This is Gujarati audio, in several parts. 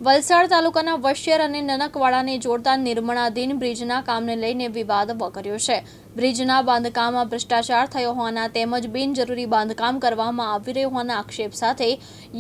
વલસાડ તાલુકાના વશિયર અને નનકવાડાને જોડતા નિર્માણાધીન બ્રિજના કામને લઈને વિવાદ વકર્યો છે। બ્રિજના બાંધકામમાં ભ્રષ્ટાચાર થયો હોવાના તેમજ બિનજરૂરી બાંધકામ કરવામાં આવી રહ્યું હોવાના આક્ષેપ સાથે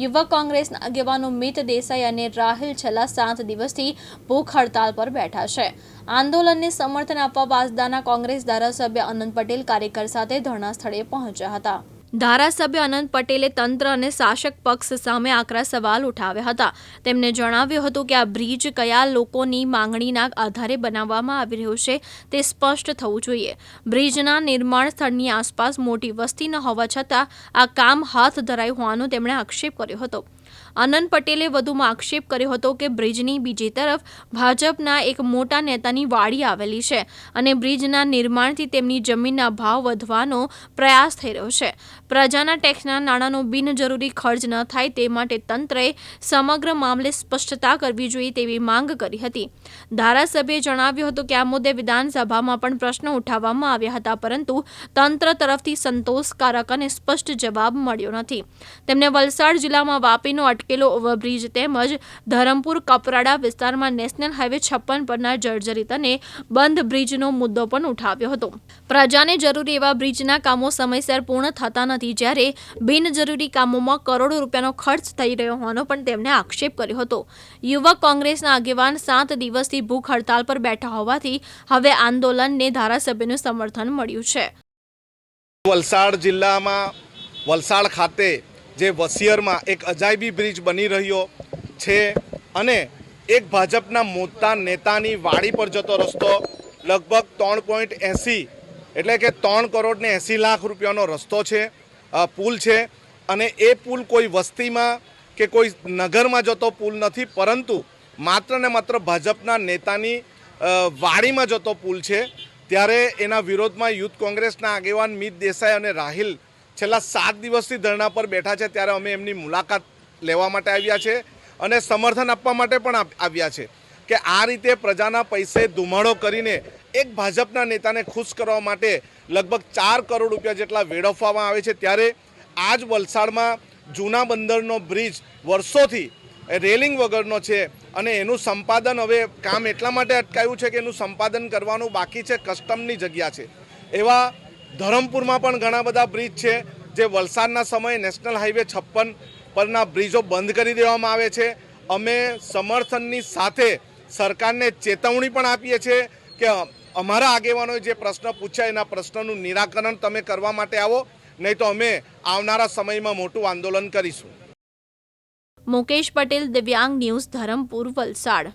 યુવક કોંગ્રેસના આગેવાનો મિત દેસાઈ અને રાહિલ છેલ્લા 7 દિવસથી ભૂખ હડતાલ પર બેઠા છે। આંદોલનને સમર્થન આપવા વાંસદાના કોંગ્રેસ ધારાસભ્ય અનંત પટેલ કાર્યકર સાથે ધરણા સ્થળે પહોંચ્યા હતા। ધારાસભ્ય અનંત પટેલે તંત્ર અને શાસક પક્ષ સામે આકરા સવાલ ઉઠાવ્યા હતા। તેમણે જણાવ્યું હતું કે આ બ્રિજ કયા લોકોની માંગણીના આધારે બનાવવામાં આવી રહ્યો છે તે સ્પષ્ટ થવું જોઈએ। બ્રિજના નિર્માણ સ્થળની આસપાસ મોટી વસ્તી ન હોવા છતાં આ કામ હાથ ધરાયું હોવાનો તેમણે આક્ષેપ કર્યો હતો। અનંત પટેલે વધુમાં આક્ષેપ કર્યો હતો કે બ્રિજની બીજી તરફ ભાજપના એક મોટા નેતાની વાડી આવેલી છે અને બ્રિજના નિર્માણથી તેમની જમીનના ભાવ વધવાનો પ્રયાસ થઈ રહ્યો છે। પ્રજાના ટેક્સના નાણાંનો બિનજરૂરી ખર્ચ ન થાય તે માટે તંત્રએ સમગ્ર મામલે સ્પષ્ટતા કરવી જોઈએ તેવી માંગ કરી હતી। ધારાસભ્યએ જણાવ્યું હતું કે આ મુદ્દે વિધાનસભામાં પણ પ્રશ્નો ઉઠાવવામાં આવ્યા હતા પરંતુ તંત્ર તરફથી સંતોષકારક અને સ્પષ્ટ જવાબ મળ્યો નથી। તેમણે વલસાડ જિલ્લામાં વાપીનો અટકેલો ઓવરબ્રિજ તેમજ ધરમપુર કપરાડા વિસ્તારમાં નેશનલ હાઈવે 56 પરના જર્જરિત અને બંધ બ્રિજનો મુદ્દો પણ ઉઠાવ્યો હતો। પ્રજાને જરૂરી એવા બ્રિજના કામો સમયસર પૂર્ણ થતા નથી જ્યારે બિનજરૂરી કામોમાં કરોડો રૂપિયાનો ખર્ચ થઈ રહ્યો હોવાનો પણ તેમણે આક્ષેપ કર્યો હતો। યુવક કોંગ્રેસના આગેવાન 7 દિવસથી ભૂખ હડતાલ પર બેઠા હોવાથી હવે આંદોલનને ધારાસભ્યનું સમર્થન મળ્યું છે। વલસાડ જિલ્લામાં વલસાડ ખાતે જે વસિયરમાં એક અજાયબી બ્રિજ બની રહ્યો છે અને એક ભાજપના મોટા નેતાની વાડી પર જતો રસ્તો લગભગ 3.80 એટલે કે 3 કરોડ ને 80 લાખ રૂપિયાનો રસ્તો છે, પુલ છે અને એ પુલ કોઈ વસ્તીમાં કે કોઈ નગરમાં જતો પુલ નથી પરંતુ માત્ર ને માત્ર ભાજપના નેતાની વાડીમાં જતો પુલ છે। ત્યારે એના વિરોધમાં યુથ કોંગ્રેસના આગેવાન મિત દેસાઈ અને રાહિલ છેલ્લા 7 દિવસથી ધરણા પર બેઠા છે। ત્યારે અમે એમની મુલાકાત લેવા માટે આવ્યા છે અને સમર્થન આપવા માટે પણ આવ્યા છે કે આ રીતે પ્રજાના પૈસે ધુમાડો કરીને એક ભાજપના નેતાને ખુશ કરવા માટે લગભગ 4 કરોડ રૂપિયા જેટલા વેડફવામાં આવે છે। ત્યારે આજ વલસાડમાં જૂના બંદરનો બ્રિજ વર્ષોથી રેલિંગ વગરનો છે અને એનું સંપાદન હવે કામ એટલા માટે અટકાયું છે કે એનું સંપાદન કરવાનું બાકી છે, કસ્ટમની જગ્યા છે। એવા ધરમપુરમાં પણ ઘણા બધા બ્રિજ છે જે વલસાડના સમયે નેશનલ હાઈવે 56 પરના બ્રિજો બંધ કરી દેવામાં આવે છે। અમે સમર્થનની સાથે સરકારને ચેતવણી પણ આપીએ છીએ કે અમારા આગેવાનોએ જે પ્રશ્ન પૂછ્યા એના પ્રશ્નનું નિરાકરણ તમે કરવા માટે આવો, નહીં તો અમે આવનારા સમયમાં મોટું આંદોલન કરીશું। મુકેશ પટેલ, દિવ્યાંગ ન્યૂઝ, ધરમપુર, વલસાડ।